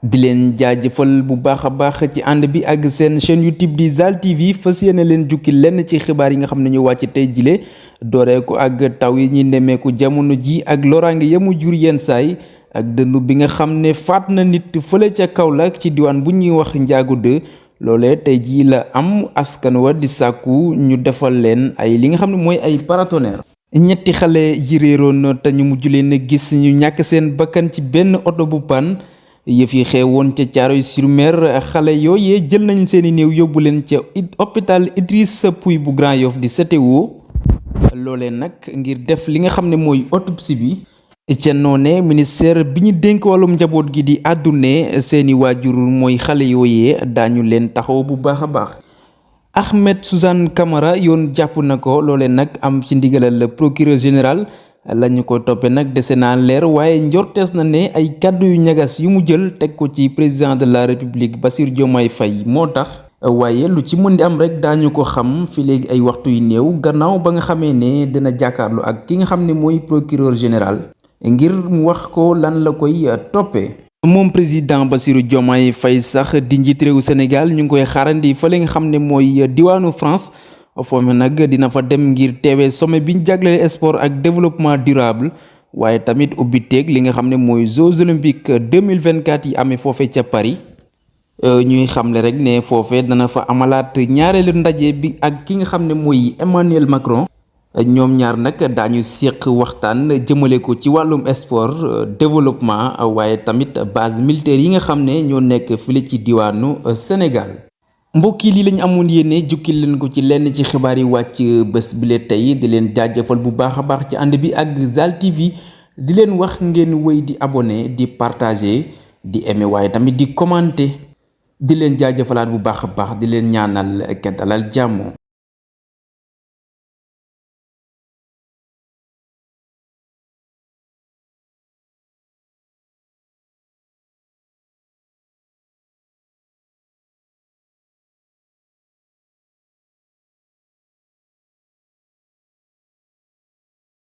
di leen jaajëfal bu baax a baax ci ànd bi ak seen chaîne YouTube di Zal TV fas yéene leen jukki lenn ci xibaar yi nga xam ne ñu wàcc tey jile dooree ko ak taw yi ñuy nemmeeku jamono ji ak loraange yamu jur yenn saay ak dënnu bi nga xam ne faat na nit fële ca Kaolack ci diwaan bu ñuy wax Njaago 2 loolee tey jii la am askan wa di sàkku ñu defal leen ay li nga xam ne mooy ay paratonnerre. ñetti xale yi réeroon te ñu mujj leen gis ñu ñàkk seen bakkan ci benn oto bu pan yëf yi xewoon ca Thiaroye-sur-Mer xale yooyee jël nañ seeni néew yóbbu leen ca hôpital Idrissa Pouye bu Grand Yoff di CTO loolee nag ngir def li nga xam ne mooy autopsie bi ca noone ministère bi ñu dénk wàllum njaboot gi di àddune seeni waajur mooy xale yooyee daañu leen taxaw bu baax a baax. Ahmed Suzanne Camara yoon jàpp na ko loolee nag am ci ndigalal procureur général lañu ko toppe nag dese naa leer waaye njortees na ne ay kàddu yu ñagas yu mu jël teg ko ci président de la république Bassirou Diomaye Faye moo tax waaye lu ci mën di am rek daañu ko xam fi léegi ay waxtu yu néew gannaaw ba nga xamee ne dina jàkkaarlu ak ki nga xam ne mooy procureur général ngir mu wax ko lan la koy toppee. moom président Bassirou Diomaye Faye sax di njiit réewu Sénégal ñu ngi koy xaarandi fa la nga xam ne mooy diwaanu France foofu nag dina fa dem ngir teewee sommet bi ñu jagleel sport ak développement durable waaye tamit ubbi teeg li nga xam ne mooy Jeux olympiques 2024 yi amee foofe ca Paris ñuy xamle rek ne foofe dana fa amalaat ñaareelu ndaje bi ak ki nga xam ne mooy Emmanuel Macron ñoom ñaar nag daañu séq waxtaan jëmale ko ci wàllum sport développement waaye tamit base militaire yi nga xam ne ñoo nekk file ci diwaanu Sénégal. mbokk yi lii lañ amoon yéene jukkil leen ko ci lenn ci xibaar yi wàcc bés bile tey di leen jaajëfal bu baax a baax ci ànd bi ak Zal TV di leen wax ngeen wéy di abonné di partager di aimer waaye tamit di commenter di leen jaajëfalaat bu baax a baax di leen ñaanal kentalal jàmm.